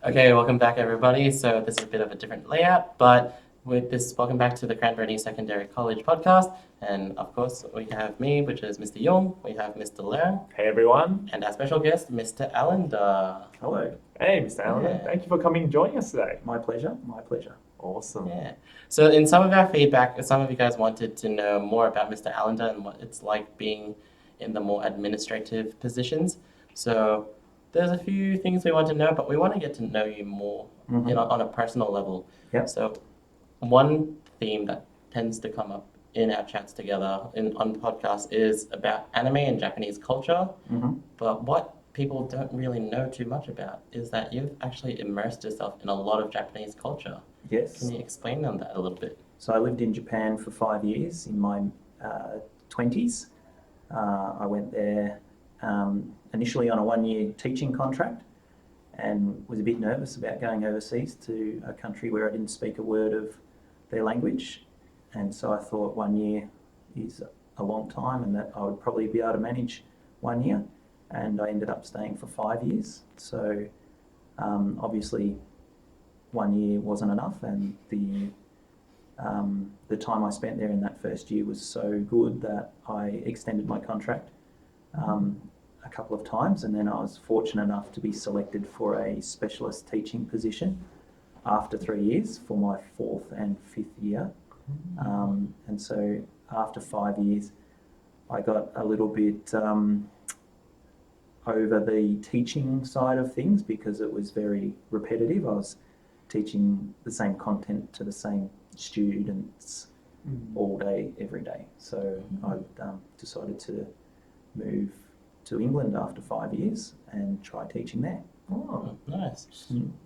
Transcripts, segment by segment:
Okay, welcome back everybody. So this is a bit of a different layout, but with this, welcome back to the Cranberry Secondary College podcast. And of course, we have me, which is Mr. Young. We have Mr. Leung. Hey everyone. And our special guest, Mr. Allender. Hello. Hey Mr. Allender. Yeah. Thank you for coming and joining us today. My pleasure. My pleasure. Awesome. Yeah. So in some of our feedback, some of you guys wanted to know more about Mr. Allender and what it's like being in the more administrative positions. So there's a few things we want to know, but we want to get to know you more on a personal level. Yep. So one theme that tends to come up in our chats together on the podcast is about anime and Japanese culture. But what people don't really know too much about is that you've actually immersed yourself in a lot of Japanese culture. Yes. Can you explain on that a little bit? So I lived in Japan for 5 years in my 20s. I went there initially on a 1-year teaching contract and was a bit nervous about going overseas to a country where I didn't speak a word of their language. And so I thought 1 year is a long time and that I would probably be able to manage 1 year. And I ended up staying for 5 years. So obviously 1 year wasn't enough, and the time I spent there in that first year was so good that I extended my contract a couple of times, and then I was fortunate enough to be selected for a specialist teaching position after 3 years for my 4th and 5th year. And so after 5 years, I got a little bit over the teaching side of things because it was very repetitive. I was teaching the same content to the same students all day, every day. So I decided to move to England after 5 years and try teaching there. Oh, nice.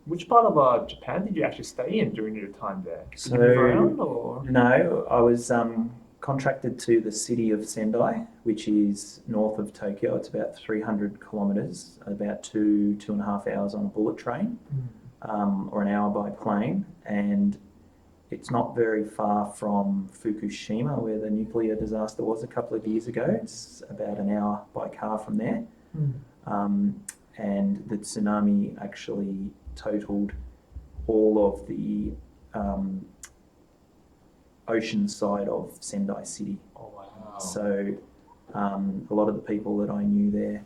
Which part of Japan did you actually stay in during your time there? Did you move around or? No, I was contracted to the city of Sendai, which is north of Tokyo. It's about 300 kilometres, about 2.5 hours on a bullet train, or an hour by plane. And it's not very far from Fukushima, where the nuclear disaster was a couple of years ago. It's about an hour by car from there. And the tsunami actually totaled all of the ocean side of Sendai City. Oh wow. So a lot of the people that I knew there,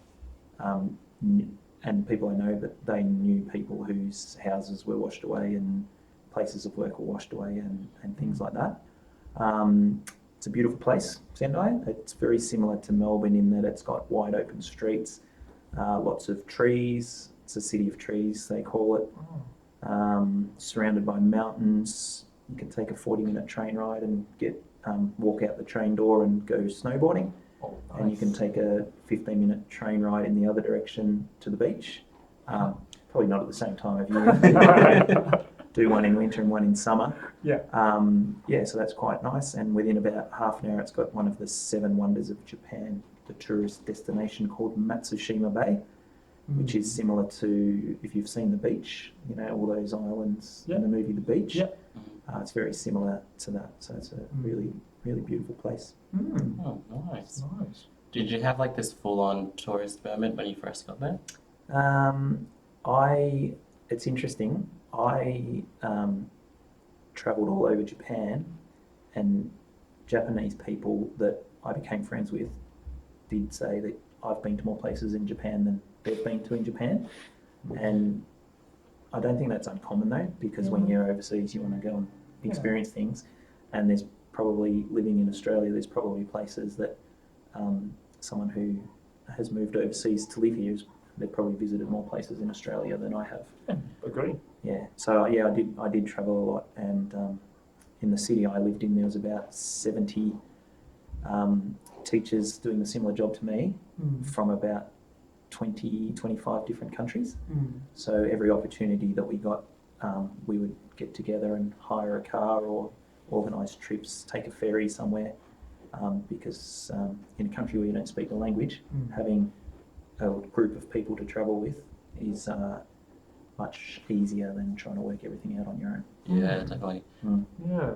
and people I know that they knew people whose houses were washed away and places of work were washed away and things like that. It's a beautiful place, Sendai. It's very similar to Melbourne in that it's got wide open streets, lots of trees. It's a city of trees, they call it. Surrounded by mountains. You can take a 40-minute train ride and walk out the train door and go snowboarding. Oh, nice. And you can take a 15-minute train ride in the other direction to the beach. Probably not at the same time of year. Do one in winter and one in summer. Yeah. So that's quite nice. And within about half an hour, it's got one of the 7 wonders of Japan, the tourist destination called Matsushima Bay, which is similar to, if you've seen The Beach, you know, all those islands in the movie The Beach. Yeah. It's very similar to that. So it's a really, really beautiful place. Oh, nice. Nice. Did you have like this full-on tourist moment when you first got there? It's interesting. I travelled all over Japan, and Japanese people that I became friends with did say that I've been to more places in Japan than they've been to in Japan. And I don't think that's uncommon though, because when you're overseas you want to go and experience things, and there's probably, living in Australia, there's probably places that someone who has moved overseas to live here, they've probably visited more places in Australia than I have. Yeah, agree. Yeah, so I did travel a lot, and in the city I lived in, there was about 70 teachers doing a similar job to me from about 25 different countries. So every opportunity that we got, we would get together and hire a car or organise trips, take a ferry somewhere, because in a country where you don't speak the language, having a group of people to travel with is much easier than trying to work everything out on your own. Yeah, definitely. Yeah.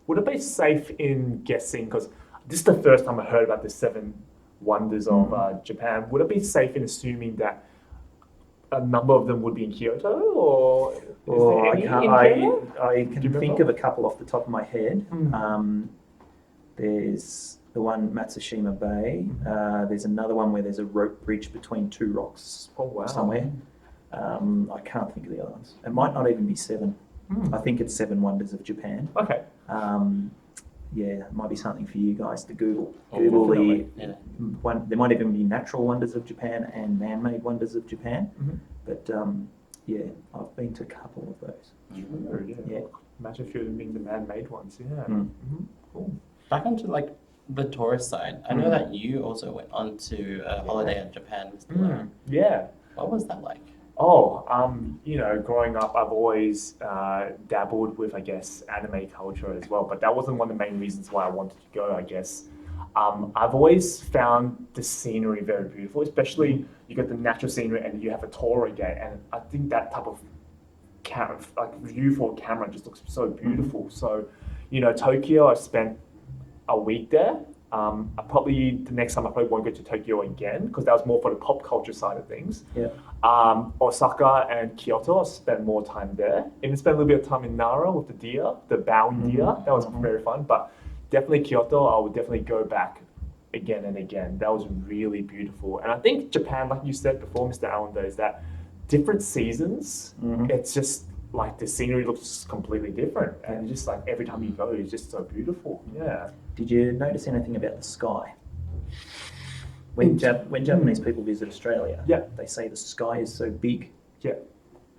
Would it be safe in guessing, because this is the first time I heard about the 7 wonders of Japan, would it be safe in assuming that a number of them would be in Kyoto, or is Oh, there I any can't. in Kyoto? I Do can you think remember? of a couple off the top of my head. Mm. There's the one Matsushima Bay. There's another one where there's a rope bridge between two rocks Oh wow. somewhere. I can't think of the other ones. It might not even be 7. Mm. I think it's 7 Wonders of Japan. Okay. Yeah, it might be something for you guys to Google. Oh, Google the definitely. Yeah. one. There might even be natural wonders of Japan and man-made wonders of Japan. Mhm. But yeah, I've been to a couple of those. Sure, yeah. Yeah. Imagine a few of them being the man-made ones. Yeah. Mm. Mhm. Cool. Back onto like the tourist side, I know that you also went on to a holiday in Japan, Mr. Blair. Yeah. What was that like? Oh, growing up, I've always dabbled with, I guess, anime culture as well. But that wasn't one of the main reasons why I wanted to go, I guess. I've always found the scenery very beautiful, especially you got the natural scenery and you have a Torii gate, and I think that type of view for a camera just looks so beautiful. So, Tokyo, I spent a week there. The next time I probably won't go to Tokyo again because that was more for the pop culture side of things. Yeah. Osaka and Kyoto, I spent more time there. Even spent a little bit of time in Nara with the deer, the bowing deer. That was very fun. But definitely Kyoto, I would definitely go back again and again. That was really beautiful. And I think Japan, like you said before, Mr. Allender, is that different seasons, it's just like the scenery looks completely different. And just like every time you go, it's just so beautiful. Yeah. Did you notice anything about the sky? When Japanese people visit Australia, Yeah. they say the sky is so big. Yeah.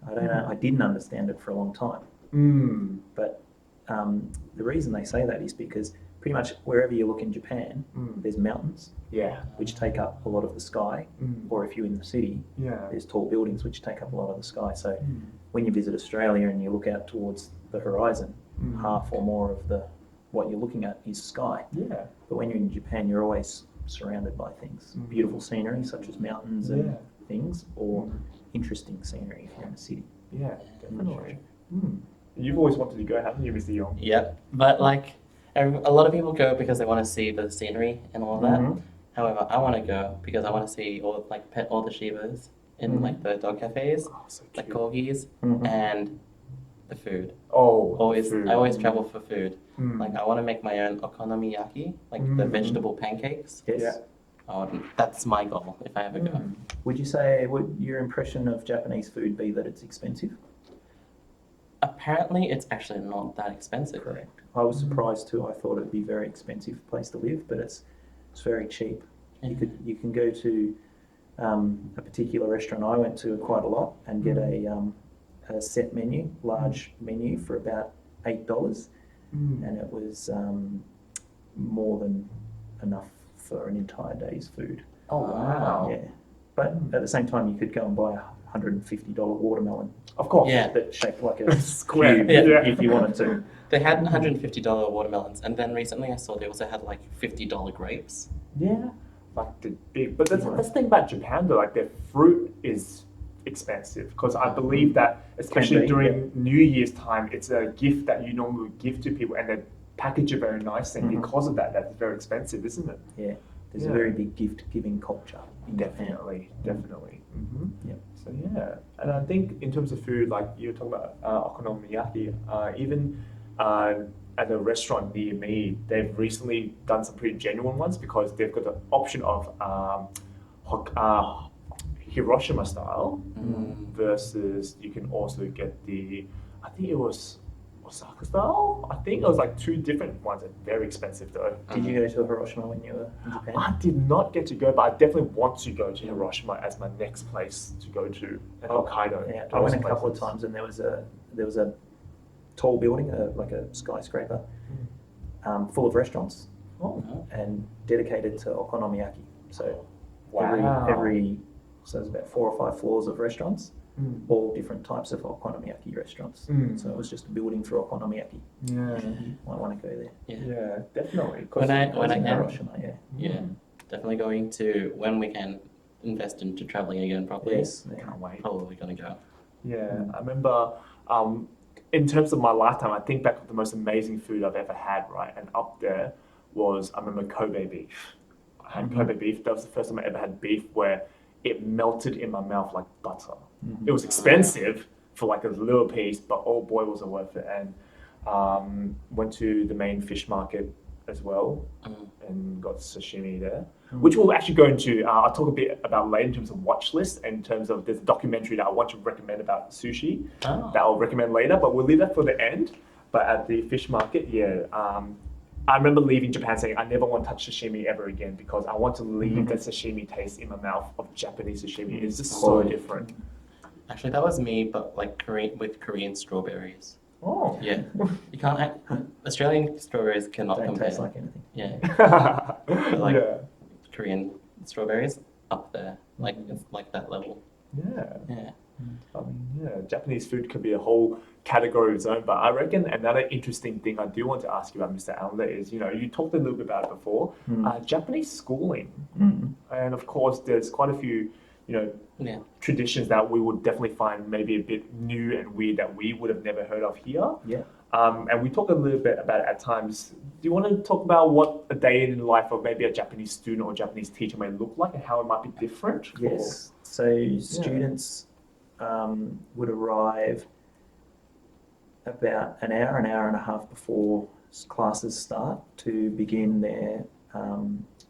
I don't know. I didn't understand it for a long time. But the reason they say that is because pretty much wherever you look in Japan, there's mountains Yeah. which take up a lot of the sky, or if you're in the city, Yeah. there's tall buildings which take up a lot of the sky. So when you visit Australia and you look out towards the horizon, half or more of what you're looking at is sky. Yeah. But when you're in Japan, you're always surrounded by things, beautiful scenery such as mountains and things, or interesting scenery if you're in a city. Yeah, definitely. You've always wanted to go, haven't you, Mr. Young? Yep. But like, a lot of people go because they want to see the scenery and all that. However, I want to go because I want to see pet all the Shibas in like the dog cafes, Oh, so like cute. corgis, and the food. Oh, I always travel for food. Mm. Like I want to make my own okonomiyaki, like the vegetable pancakes. Yes. Yeah. That's my goal if I ever go. Would you say, would your impression of Japanese food be that it's expensive? Apparently, it's actually not that expensive. Correct. I was surprised too. I thought it'd be a very expensive place to live, but it's very cheap. You can go to a particular restaurant I went to quite a lot and get a set menu, large menu for about $8, and it was more than enough for an entire day's food. Oh, wow. Yeah, but at the same time, you could go and buy a $150 watermelon Of course. Yeah. that's shaped like a Square. cube Yeah. if you wanted to. They had $150 watermelons, and then recently I saw they also had like $50 grapes. Yeah. Like the big, but that's the thing about Japan though, like their fruit is expensive because I believe that especially be, during New Year's time, it's a gift that you normally give to people and they package it very nicely. And because of that, that's very expensive, isn't it? Yeah, there's Yeah. a very big gift-giving culture in Japan. Definitely. Yep. So yeah, and I think in terms of food, like you were talking about okonomiyaki, even at a restaurant near me, they've recently done some pretty genuine ones because they've got the option of Hiroshima style versus you can also get I think it was Osaka style. I think it was like two different ones. They're very expensive though. Did you go to Hiroshima when you were in Japan? I did not get to go, but I definitely want to go to Hiroshima as my next place to go to, and Hokkaido. Yeah, I went a couple of times, and there was a tall building, like a skyscraper, full of restaurants, and dedicated to okonomiyaki. So so there's about 4 or 5 floors of restaurants, all different types of okonomiyaki restaurants. So it was just a building for okonomiyaki. Yeah, You might want to go there. yeah, definitely. When I can, Hiroshima, yeah, definitely going to when we can invest into traveling again properly. Yes. Can't wait. Probably gonna go. Yeah, I remember. In terms of my lifetime, I think back of the most amazing food I've ever had. Right, and up there was I remember Kobe beef. I had Kobe beef. That was the first time I ever had beef where it melted in my mouth like butter. Mhm. It was expensive for like a little piece, but oh boy, was it worth it. And went to the main fish market as well and got sashimi there, which we'll actually go into. I'll talk a bit about later in terms of Watchlist and in terms of this documentary that I want to recommend about sushi that I'll recommend later, but we'll leave that for the end. But at the fish market, I remember leaving Japan saying I never want to touch sashimi ever again because I want to leave that sashimi taste in my mouth of Japanese sashimi. It's just so different. Actually, that was me, but like Korean strawberries. Oh. Yeah, you can't. Australian strawberries cannot Don't compare. taste like anything. Yeah, but like Yeah. Korean strawberries up there, like it's like that level. Yeah. Yeah. I mean, Japanese food could be a whole category of its own, but I reckon another interesting thing I do want to ask you about, Mr. Allender, is, you talked a little bit about it before, Japanese schooling. And of course, there's quite a few, traditions that we would definitely find maybe a bit new and weird that we would have never heard of here. Yeah. And we talk a little bit about it at times. Do you want to talk about what a day in the life of maybe a Japanese student or Japanese teacher may look like and how it might be different? Yes. So students would arrive about an hour and a half before classes start to begin their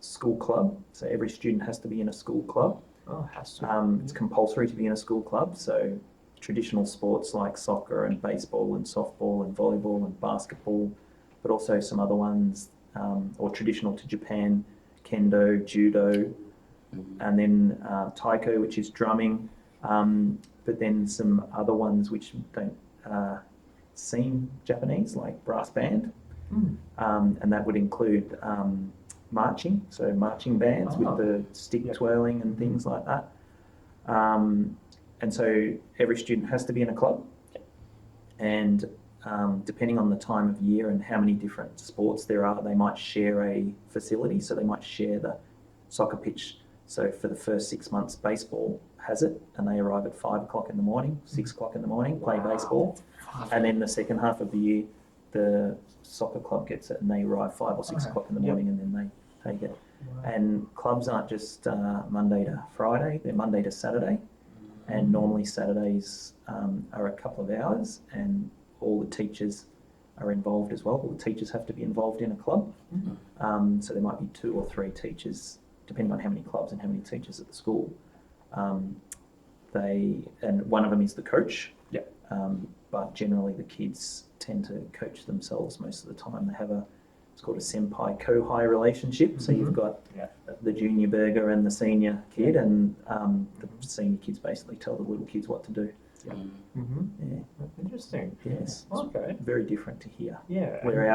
school club. So every student has to be in a school club. Oh, has to. It's compulsory to be in a school club. So traditional sports like soccer and baseball and softball and volleyball and basketball, but also some other ones, or traditional to Japan, kendo, judo, and then taiko, which is drumming, but then some other ones which don't seem Japanese, like brass band, and that would include marching, so marching bands with the stick twirling and things like that. And so every student has to be in a club, and depending on the time of year and how many different sports there are, they might share a facility. So they might share the soccer pitch. So for the first 6 months, baseball has it, and they arrive at 5 o'clock in the morning, 6 o'clock in the morning, play baseball. And then the second half of the year, the soccer club gets it, and they arrive 5 or 6 o'clock in the morning, and then they take it. And clubs aren't just Monday to Friday, they're Monday to Saturday. And normally Saturdays are a couple of hours, and all the teachers are involved as well. All the teachers have to be involved in a club. So there might be 2 or 3 teachers, depending on how many clubs and how many teachers at the school. And one of them is the coach. But generally the kids tend to coach themselves most of the time. They have it's called a senpai-kohai relationship. So you've got the junior burger and the senior kid, and the senior kids basically tell the little kids what to do. Interesting. Yes. Okay. Very different to here. Yeah. Where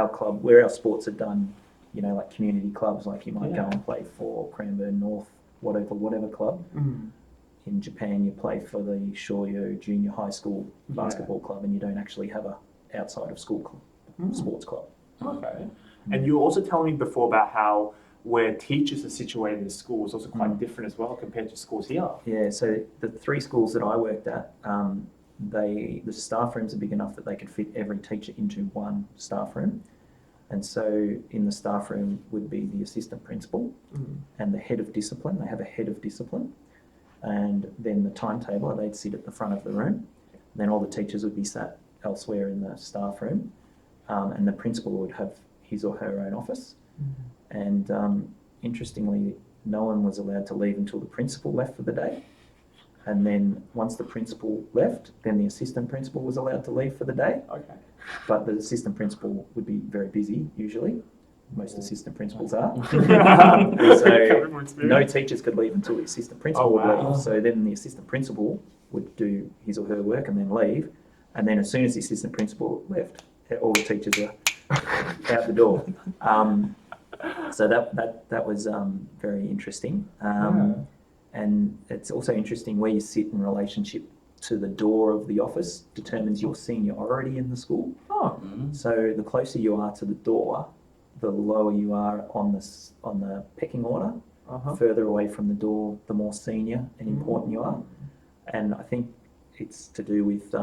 our sports are done, like community clubs, like you might go and play for Cranbourne North, whatever club. In Japan, you play for the Shoyo Junior High School basketball club, and you don't actually have a outside of school club, sports club. Okay. And you were also telling me before about how where teachers are situated in the school is also quite different as well compared to schools here. Yeah, so the 3 schools that I worked at, the staff rooms are big enough that they could fit every teacher into one staff room. And so in the staff room would be the assistant principal and the head of discipline. They have a head of discipline. And then the timetabler, they'd sit at the front of the room. Then all the teachers would be sat elsewhere in the staff room. And the principal would have his or her own office. And interestingly, no one was allowed to leave until the principal left for the day. And then once the principal left, then the assistant principal was allowed to leave for the day. Okay. But the assistant principal would be very busy usually. Most assistant principals are. So no teachers could leave until the assistant principal would leave. So then the assistant principal would do his or her work and then leave. And then as soon as the assistant principal left, all the teachers were out the door. So that was very interesting. And it's also interesting where you sit in relationship to the door of the office determines your seniority in the school. So the closer you are to the door, the lower you are on the pecking order. Further away from the door, the more senior and important you are. And I think it's to do with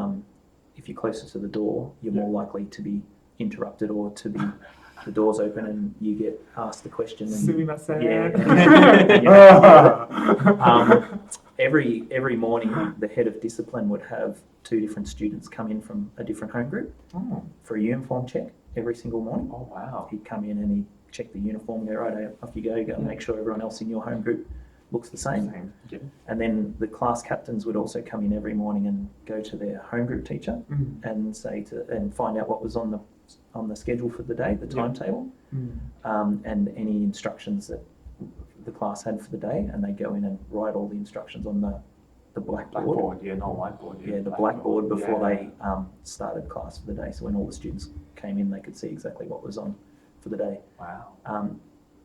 if you're closer to the door, you're more likely to be interrupted or to be the doors open and you get asked the question. And, Sumimasen. Every morning, the head of discipline would have 2 different students come in from a different home group for a uniform check every single morning. Oh, wow. He'd come in and he'd check the uniform, go, right, off you go and make sure everyone else in your home group looks the same. Yeah. And then the class captains would also come in every morning and go to their home group teacher and find out what was on the schedule for the day, the timetable, and any instructions that the class had for the day, and they go in and write all the instructions on the blackboard. Yeah, not whiteboard. Yeah, the blackboard before they started class for the day. So when all the students came in, they could see exactly what was on for the day. Wow.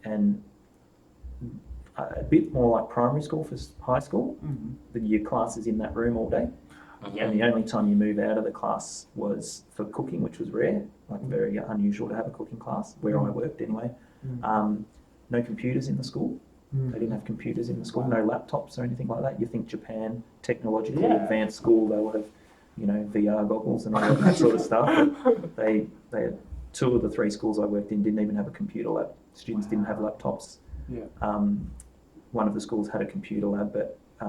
And a bit more like primary school for high school. Your class is in that room all day. And the only time you move out of the class was for cooking, which was rare, like very unusual to have a cooking class, where I worked anyway. No computers in the school. They didn't have computers in the school, no laptops or anything like that. You think Japan, technologically advanced school, they would have, VR goggles and all that sort of stuff. But they had 2 of the 3 schools I worked in didn't even have a computer lab. Students didn't have laptops. One of the schools had a computer lab, but I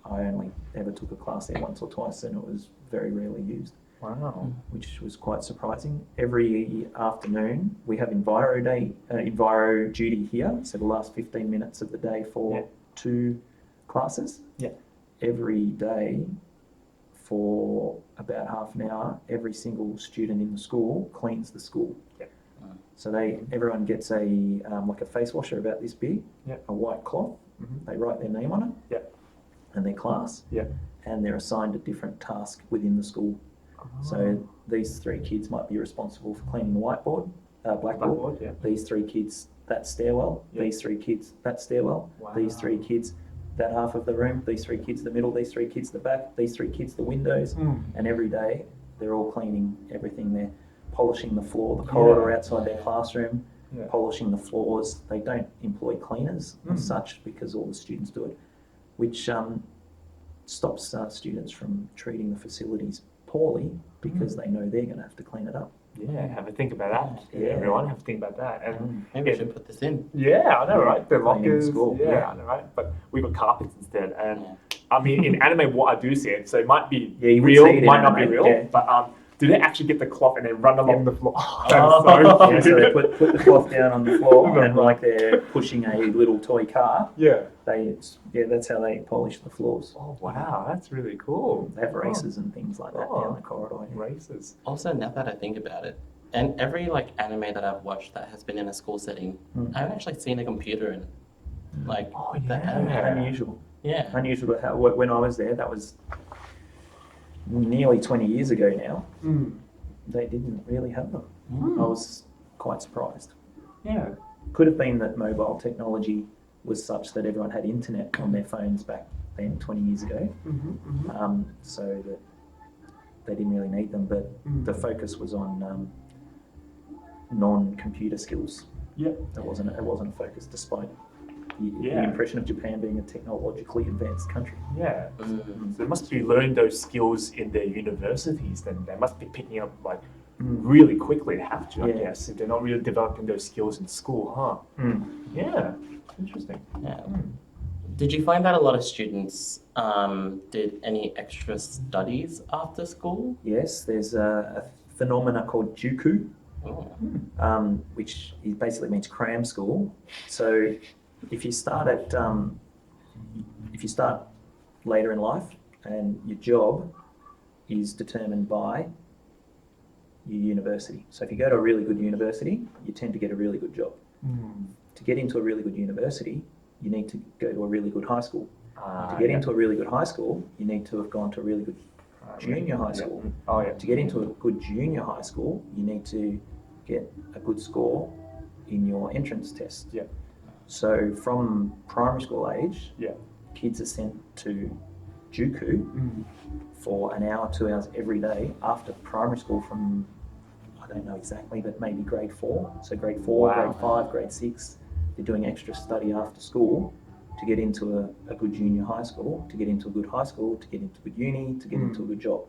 only ever took a class there once or twice, and it was very rarely used. Wow. Which was quite surprising. Every afternoon we have Enviro duty here, so the last 15 minutes of the day for 2 classes. Every day for about half an hour, every single student in the school cleans the school. So everyone gets a like a face washer about this big, a white cloth. They write their name on it, and their class, and they're assigned a different task within the school. So these 3 kids might be responsible for cleaning the blackboard. These 3 kids, that stairwell. These 3 kids, that stairwell. These 3 kids, that half of the room. These 3 kids, the middle. These 3 kids, the back. These 3 kids, the windows. And every day they're all cleaning everything. They're polishing the floor, the corridor outside their classroom, polishing the floors. They don't employ cleaners as such because all the students do it, which stops students from treating the facilities poorly because they know they're going to have to clean it up. Have a think about that. Everyone have a think about that. And maybe we should put this in. I know, right? The lockers. I know, right? But we got carpets instead. And I mean, in anime, what I do see it, so it might be real, might not be real, but do they actually get the cloth and then run along the floor? So they put the cloth down on the floor and like they're pushing a little toy car. That's how they polish the floors. Oh wow, that's really cool. They have races and things like that down the corridor. Races. Also, now that I think about it, and every anime that I've watched that has been in a school setting, I haven't actually seen a computer in it. Unusual. Yeah. Unusual to have. When I was there, that was nearly 20 years ago now. They didn't really have them. I was quite surprised. Could have been that mobile technology was such that everyone had internet on their phones back then, 20 years ago, so that they didn't really need them, but the focus was on non-computer skills. It wasn't a focus, despite the impression of Japan being a technologically advanced country. So they must be learning those skills in their universities, then they must be picking up really quickly. They have to, I guess, if they're not really developing those skills in school, Interesting. Did you find that a lot of students did any extra studies after school? Yes, there's a phenomena called Juku, which basically means cram school. So if you start later in life and your job is determined by your university. So if you go to a really good university, you tend to get a really good job. To get into a really good university, you need to go to a really good high school. To get into a really good high school, you need to have gone to a really good junior high school. To get into a good junior high school, you need to get a good score in your entrance test. So from primary school age, kids are sent to Juku for an hour, 2 hours every day after primary school from, I don't know exactly, but maybe grade 4. So grade 4, grade 5, grade 6, they're doing extra study after school to get into a good junior high school, to get into a good high school, to get into a good uni, to get into a good job.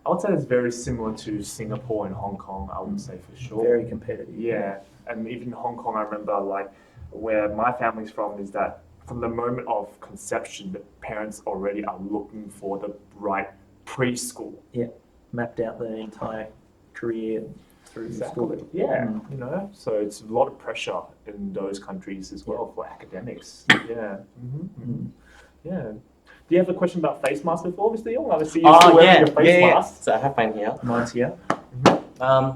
I would say it's very similar to Singapore and Hong Kong, I would say for sure. Very competitive. Yeah, and even Hong Kong, I remember like where my family's from is that from the moment of conception, the parents already are looking for the right preschool. Yeah, mapped out the entire career through school. Yeah, Mm. you know, so it's a lot of pressure in those countries as well for academics. Yeah. Mm. Yeah. Do you have a question about face masks before, Mr. Young? I see you're still Oh, wearing yeah, your face yeah. mask. So I have mine here. Mine's here.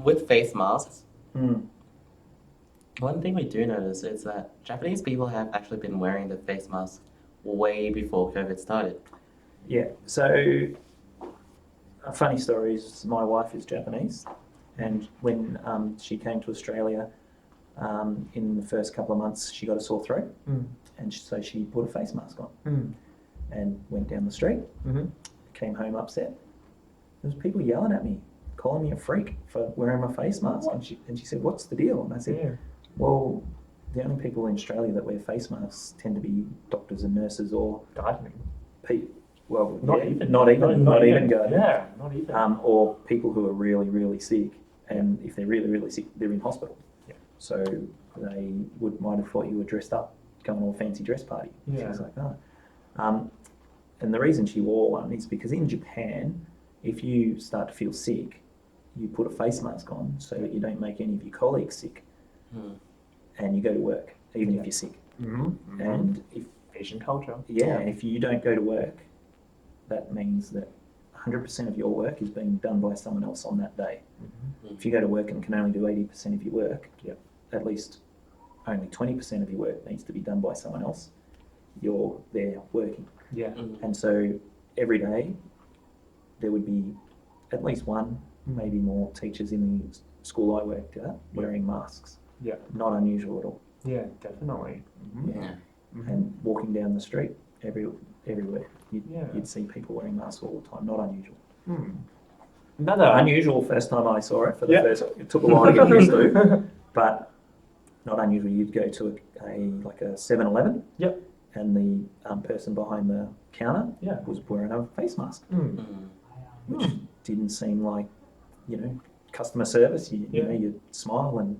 With face masks, Mm. one thing we do notice is that Japanese people have actually been wearing the face mask way before COVID started. Yeah, so a funny story is my wife is Japanese, and when she came to Australia, in the first couple of months, she got a sore throat, and so she put a face mask on and went down the street, came home upset. There was people yelling at me, calling me a freak for wearing my face mask, and she said, "What's the deal?" And I said, "Well, the only people in Australia that wear face masks tend to be doctors and nurses or Gardening. well, Not yeah, even. not even gardening. Yeah, not even. Or people who are really, really sick, and if they're really, really sick, they're in hospital. Yeah. So they might have thought you were dressed up, going to a fancy dress party, things like that. And the reason she wore one is because in Japan, if you start to feel sick, you put a face mask on so that you don't make any of your colleagues sick, and you go to work even if you're sick. And if Asian culture. and if you don't go to work, that means that 100% of your work is being done by someone else on that day. If you go to work and can only do 80% of your work, at least only 20% of your work needs to be done by someone else. You're there working. Yeah. And so every day there would be at least one, maybe more teachers in the school I worked at wearing masks. Yeah. Not unusual at all. Yeah, definitely. Yeah. And walking down the street everywhere, you'd see people wearing masks all the time. Not unusual. Another Unusual first time I saw it. It took a while to get used to, but not unusual. You'd go to a 7-Eleven. Yep. And the person behind the counter Yeah. was wearing a face mask, which didn't seem like, customer service. You know, you smile and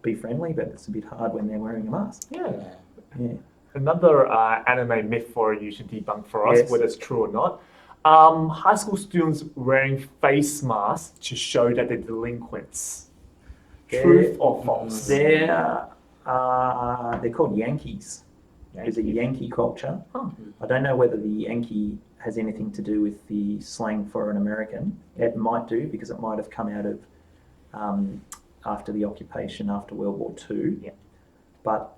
be friendly, but it's a bit hard when they're wearing a mask. Yeah. Yeah. Another anime myth for you to debunk for us, Yes. whether it's true or not. High school students wearing face masks to show that they're delinquents. Truth or false? They're called Yankees. There's a Yankee culture. I don't know whether the Yankee has anything to do with the slang for an American. It might do, because it might have come out of after the occupation, after World War II. Yeah. But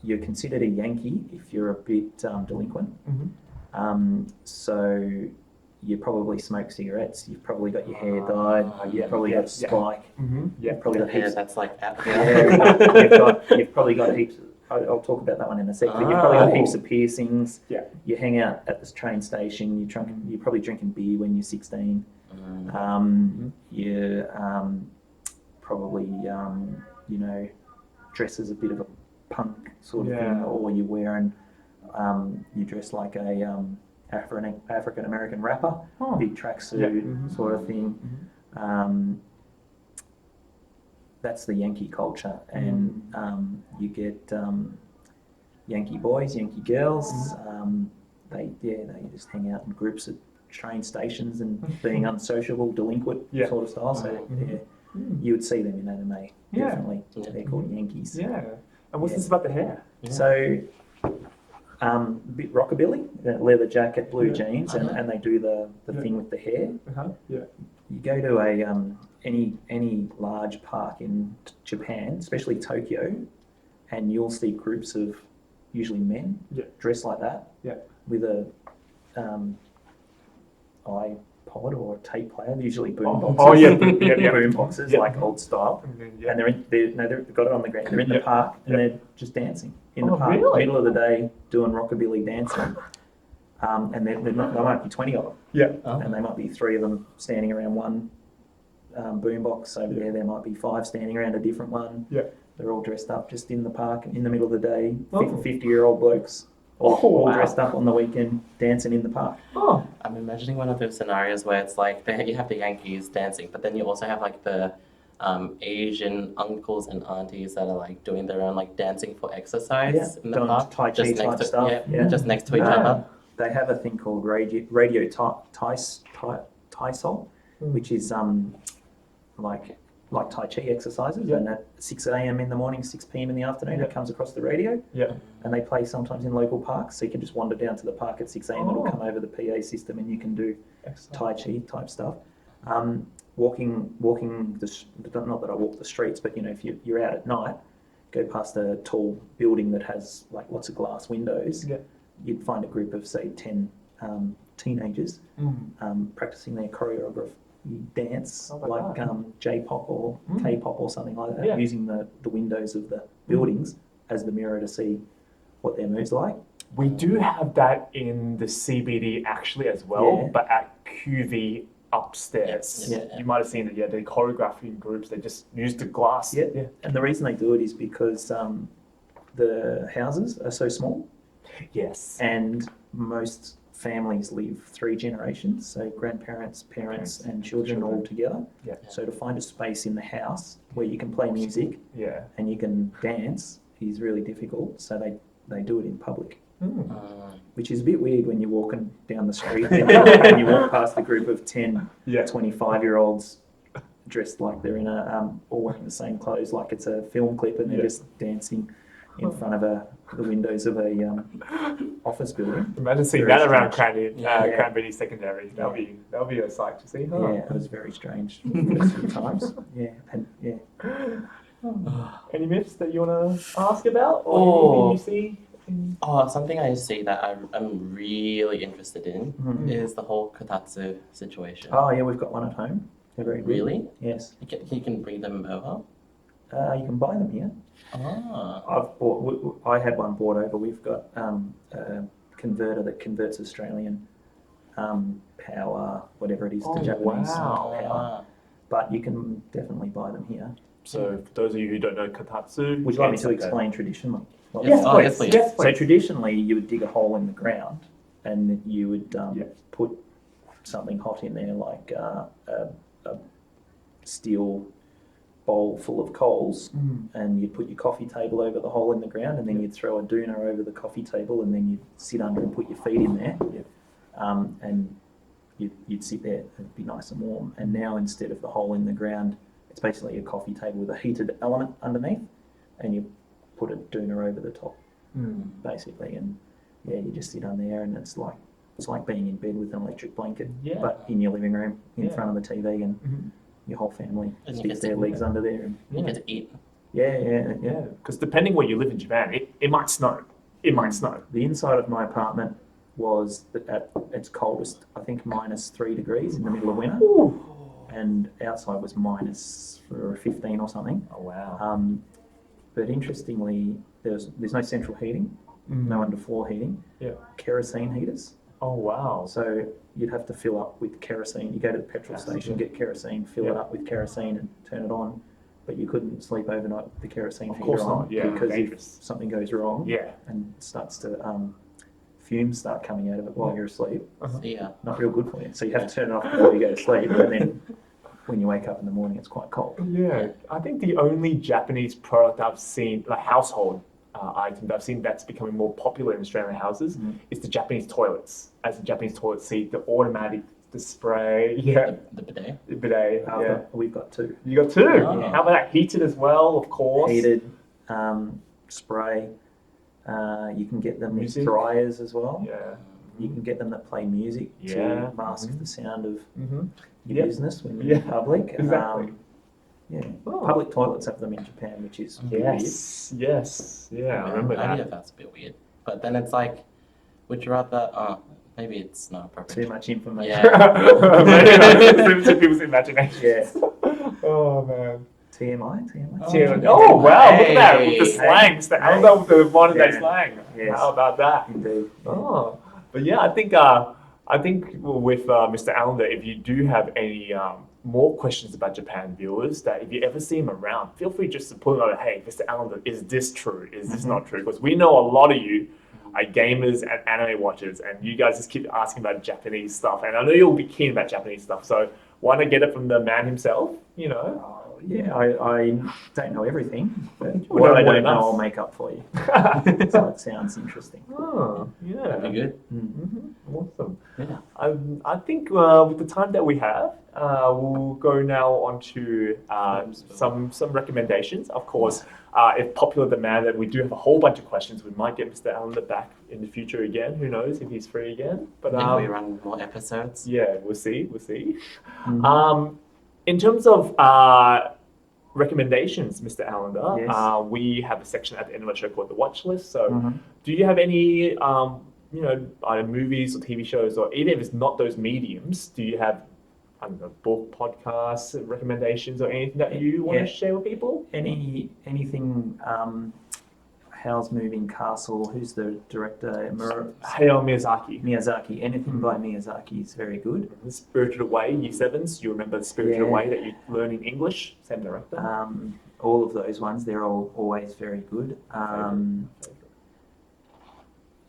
you're considered a Yankee if you're a bit delinquent. So you probably smoke cigarettes. You've probably got your hair dyed. You've probably got a spike. You've probably got Yeah, heaps. that's like that. You've probably got heaps. I'll talk about that one in a sec. But you've probably got heaps of piercings. Yeah. You hang out at this train station. You're probably drinking beer when you're 16. You're probably dress as a bit of a punk sort of thing, or you're wearing you dress like a African American rapper, big tracksuit sort of thing. That's the Yankee culture, and you get Yankee boys, Yankee girls. They just hang out in groups at train stations and being unsociable, delinquent sort of style. So you would see them in anime, definitely. They're called Yankees. Yeah. And what's this about the hair? So a bit rockabilly, leather jacket, blue jeans, and they do the thing with the hair. You go to any large park in Japan, especially Tokyo, and you'll see groups of usually men dressed like that with a iPod or a tape player, usually boom boxes. Boom boxes, like old style. And they've got it on the ground. They're in the park and they're just dancing in the park, middle of the day, doing rockabilly dancing. And there might be 20 of them. And there might be 3 of them standing around one boombox. Over there might be 5 standing around a different one. They're all dressed up just in the park in the middle of the day. 50-year-old blokes all wow. dressed up on the weekend, dancing in the park. Oh, I'm imagining one of those scenarios where it's like you have the Yankees dancing, but then you also have like the Asian uncles and aunties that are like doing their own like dancing for exercise in the doing park, Tai Chi type to stuff. yeah, just next to each Yeah. other. They have a thing called radio Taisol, which is like Tai Chi exercises, Yeah. and at 6 a.m. in the morning, 6 p.m. in the afternoon, Yeah. it comes across the radio, yeah. and they play sometimes in local parks, so you can just wander down to the park at 6 a.m. It'll Oh. come over the PA system, and you can do Excellent. Tai Chi type stuff. Walking not that I walk the streets, but if you're out at night, go past a tall building that has like lots of glass windows, Yeah. you'd find a group of say 10 teenagers Mm. practicing their choreography dance, Oh my like God. J-pop or K-pop or something like that, Yeah. using the windows of the buildings as the mirror to see what their moves like. We do have that in the CBD actually as well, Yeah. but at QV upstairs. Yeah. You might have seen it. Yeah, the choreographing groups, they just use the glass. Yeah. And the reason they do it is because the houses are so small, Yes. and most families live 3 generations, so grandparents, parents, and children all together. Yeah. So to find a space in the house where you can play music Yeah. and you can dance is really difficult. So they do it in public, Mm. which is a bit weird when you're walking down the street and you walk past a group of 10 Yeah. 25-year-olds dressed like they're in all wearing the same clothes, like it's a film clip, and they're Yeah. just dancing in front of the windows of a office building. Imagine seeing Very that around strange. Cranberry Secondary. That'll be a sight to see. Huh? Yeah, it was very strange the first few times. Yeah, and yeah. Any myths that you want to ask about, or Oh. anything you see? Oh, something I see that I'm really interested in Mhm. is the whole Kotatsu situation. Oh yeah, we've got one at home. They're very good. Really? Yes. You can bring them over? You can buy them here. Ah. I had one bought over. We've got a converter that converts Australian power, whatever it is, Oh, to Japanese wow. power. But you can definitely buy them here. So, for those of you who don't know Kotatsu, Would you like me it's to like a- explain traditionally? What Yes, it is? Oh, yes, please. Yes, So please. traditionally, you would dig a hole in the ground, and you would Yeah. put something hot in there, like a steel bowl full of coals, and you'd put your coffee table over the hole in the ground, and then you'd throw a doona over the coffee table, and then you'd sit under and put your feet in there, and you'd sit there. It'd be nice and warm. And now, instead of the hole in the ground, it's basically a coffee table with a heated element underneath, and you put a doona over the top, basically, and you just sit on there, and it's like being in bed with an electric blanket, Yeah. but in your living room in Yeah. front of the TV, and Mhm. your whole family And you sticks get their to- legs under there, and You get to eat. yeah. Yeah, because depending where you live in Japan, it might snow. It might snow. The inside of my apartment was at its coldest, I think, -3 degrees in the middle of winter, and outside was minus 15 or something. Oh wow. But interestingly, there's no central heating, no underfloor heating. Yeah. Kerosene heaters. Oh wow. So you'd have to fill up with kerosene. You go to the petrol station, get kerosene, fill it Yeah. up with kerosene, and turn it on. But you couldn't sleep overnight with the kerosene Of heater course on not, yeah, because dangerous. if something goes wrong Yeah. and starts to fumes start coming out of it while you're asleep, Yeah. not real good for you. So you have to turn it off before you go to sleep, and then when you wake up in the morning, it's quite cold. Yeah, I think the only Japanese product I've seen, like household item that I've seen that's becoming more popular in Australian houses, is the Japanese toilets. As the Japanese toilet seat, the automatic, the spray, The bidet. the bidet. Yeah, We've got two. you got two. Oh. How about that? Heated as well, of course. Heated spray. You can get them Music. with dryers as well. Yeah. You can get them that play music Yeah. to mask the sound of Mm-hmm. your Yep. business when you're in public. Exactly. Oh. Public toilets have them in Japan, which is Yes. Yes. Yeah, I remember I that. think that's a bit weird. But then it's like, would you rather? Maybe it's not weird. Too appropriate. much information. Yeah. Maybe that's limited people's imaginations. Yeah. Oh man. TMI. Oh wow! Look at that with the Hey. slangs. The Allender with the modern day Yeah. slang. Yes. How about that? Indeed. Oh, but yeah, I think with Mr. Allender, if you do have any more questions about Japan, viewers, that if you ever see him around, feel free just to put out, hey, Mr. Allender, is this true? Is this not true? Because we know a lot of you gamers and anime watchers, and you guys just keep asking about Japanese stuff, and I know you'll be keen about Japanese stuff, so why not get it from the man himself, you know? Yeah, I don't know everything, but Well, what I no, don't know, nice. I'll make up for you. So it sounds interesting. Oh, yeah. That'd be good. Awesome. Yeah. I think with the time that we have, we'll go now on to some recommendations. Of course, if popular demand, that we do have a whole bunch of questions. We might get Mr. Allender back in the future again. Who knows if he's free again? But If we run more episodes. yeah, we'll see. We'll see. Mhm. In terms of recommendations, Mr. Allender, Yes. we have a section at the end of the show called the Watchlist. So, Mhm. do you have any, you know, either movies or TV shows, or even if it's not those mediums, do you have, I don't know, book, podcasts, recommendations, or anything that you want Yeah. to share with people? Anything? Howl's Moving Castle. Who's the director? Hayao Miyazaki. Miyazaki. Anything by Miyazaki is very good. The Spirited Away, Year Sevens. You remember the Spirited Yeah. Away that you learn in English? Same director. All of those ones, they're all always very good.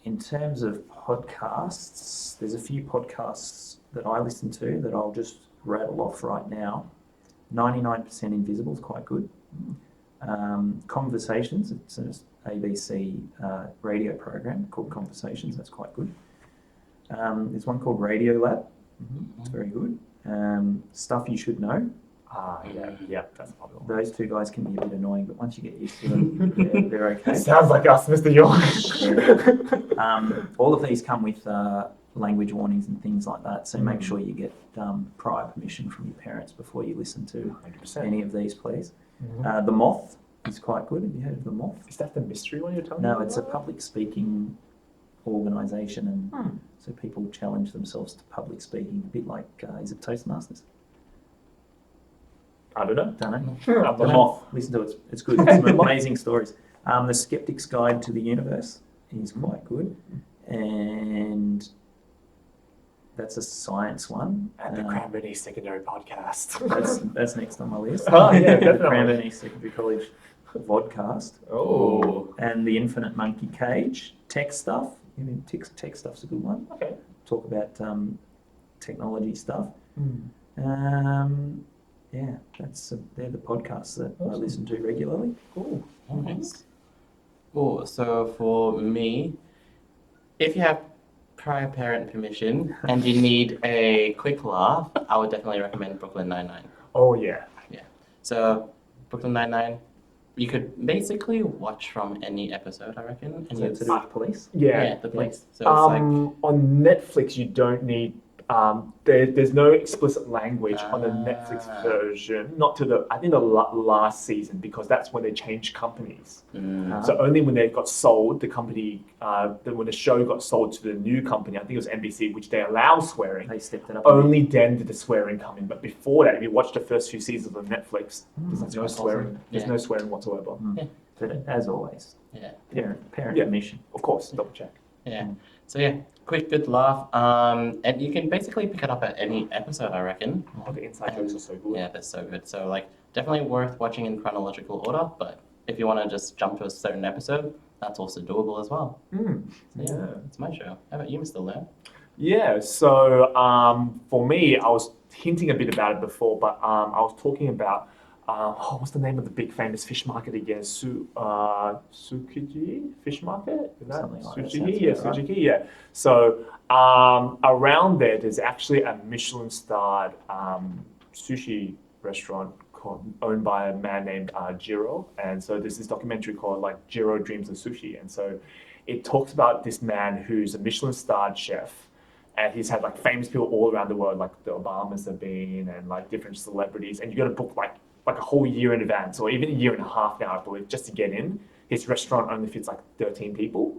In terms of podcasts, there's a few podcasts that I listen to that I'll just rattle off right now. 99% Invisible is quite good. Conversations, it's an ABC radio program called Conversations, that's quite good. There's one called Radio Lab, it's very good. Stuff You Should Know, Yeah, that's popular. those two guys can be a bit annoying, but once you get used to them, they're okay. Sounds like us, Mr. York. All of these come with language warnings and things like that, so make sure you get prior permission from your parents before you listen to 100%. any of these, please. The Moth is quite good. Have you heard of The Moth? Is that the mystery one you're telling me? No, it's a public speaking organisation, and so people challenge themselves to public speaking, a bit like, is it Toastmasters? I don't know. Don't know. I'm The not- Moth, listen to it, it's good. It's some amazing stories. The Skeptic's Guide to the Universe is quite good, and that's a science one. And the Cranberry Secondary Podcast. That's next on my list. Oh, yeah, The definitely. Cranberry Secondary College Vodcast. Oh. And the Infinite Monkey Cage. Tech stuff. I mean, tech stuff's a good one. Okay. Talk about technology stuff. Yeah, they're the podcasts that I listen to regularly. Cool. Nice. Cool. So for me, if you have prior parent permission and you need a quick laugh, I would definitely recommend Brooklyn Nine-Nine. Oh, yeah. So Brooklyn Nine-Nine, you could basically watch from any episode, I reckon. Is And that to do with police? yeah, the place. So it's like On Netflix, you don't need. There's no explicit language on the Netflix version, not to the, I think the last season, because that's when they changed companies. So only when they got sold, the company, when the show got sold to the new company, I think it was NBC, which they allow swearing. They stepped it up. Only then did the swearing come in. But before that, if you watch the first few seasons on Netflix, there's no That's swearing. awesome. There's Yeah. no swearing whatsoever. But as always, yeah. parent Yeah. permission. Of course, double check. Yeah. So yeah, quick, good laugh. And you can basically pick it up at any episode, I reckon. Oh, the inside jokes are so good. Yeah, they're so good. So like, definitely worth watching in chronological order. But if you want to just jump to a certain episode, that's also doable as well. So, yeah, it's my show. How about you, Mr. Lam? Yeah, so for me, I was hinting a bit about it before, but I was talking about what's the name of the big famous fish market again? Tsukiji fish market? Is that Something like that, Sushi? sounds Yeah, about right. Tsukiji, yeah. So around there's actually a Michelin-starred sushi restaurant owned by a man named Jiro, and so there's this documentary called like Jiro Dreams of Sushi, and so it talks about this man who's a Michelin-starred chef. And he's had like famous people all around the world, like the Obamas have been, and like different celebrities. And you got to book like a whole year in advance, or even a year and a half now, I believe, just to get in. His restaurant only fits like 13 people,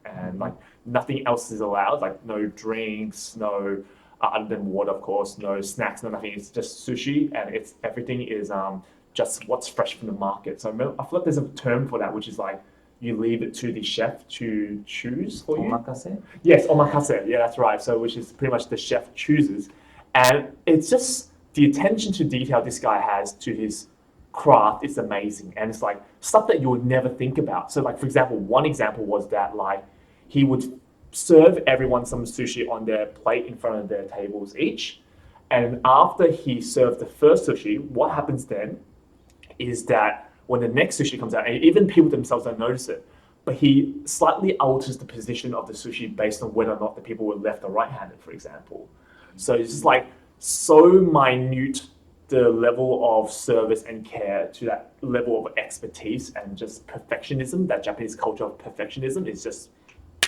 and like nothing else is allowed. Like no drinks, no other than water, of course, no snacks, no nothing. It's just sushi, and everything is just what's fresh from the market. So I feel like there's a term for that, which is like you leave it to the chef to choose for you. Omakase? Yes, omakase. Yeah, that's right. So, which is pretty much the chef chooses, and it's just the attention to detail this guy has to his craft is amazing, and it's like stuff that you would never think about. So, like for example, one example was that like he would serve everyone some sushi on their plate in front of their tables each. And after he served the first sushi, what happens then is that when the next sushi comes out, and even people themselves don't notice it, but he slightly alters the position of the sushi based on whether or not the people were left or right-handed, for example. So it's just like so minute, the level of service and care to that level of expertise and just perfectionism, that Japanese culture of perfectionism is just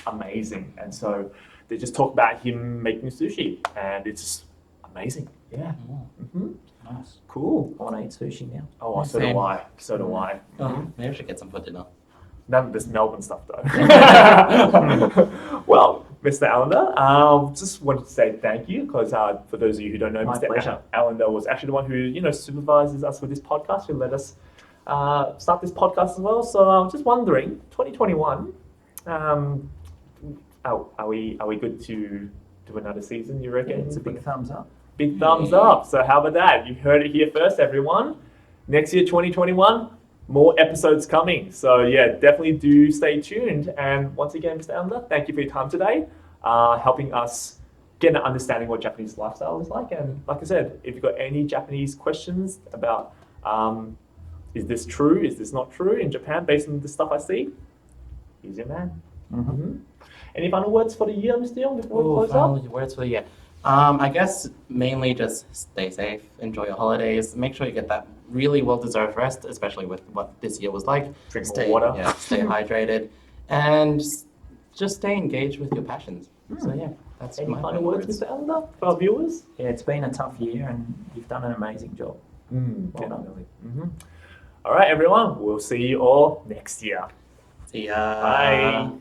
amazing. And so they just talk about him making sushi, and it's just amazing. Yeah. Mm-hmm. Nice. Cool. I want to eat sushi now. Oh, so Same. do I. So do I. Maybe I should get some for dinner. None of this Melbourne stuff, though. Well, Mr. Allender, just wanted to say thank you because for those of you who don't know, My Mr. pleasure. Allender was actually the one who supervises us with this podcast, who let us start this podcast as well. So I'm just wondering, 2021, are we good to do another season? You reckon? It's a big thumbs up. Big thumbs up. So how about that? You heard it here first, everyone. Next year, 2021. More episodes coming. So yeah, definitely do stay tuned. And once again, Mr. Allender, thank you for your time today, helping us get an understanding what Japanese lifestyle is like. And like I said, if you've got any Japanese questions about is this true, is this not true in Japan based on the stuff I see, he's your man. Mm-hmm. Any final words for the year, Mr. Young, before we close Final up? words for the year. I guess mainly just stay safe, enjoy your holidays, make sure you get that really well-deserved rest, especially with what this year was like. Drink Stay, more water. Yeah, stay hydrated, and just stay engaged with your passions. So yeah, that's Any my final words, Mr. Allender, for our viewers? Yeah, it's been a tough year and you've done an amazing job. Well done. Definitely. Mm-hmm. All right, everyone. We'll see you all next year. See ya. Bye.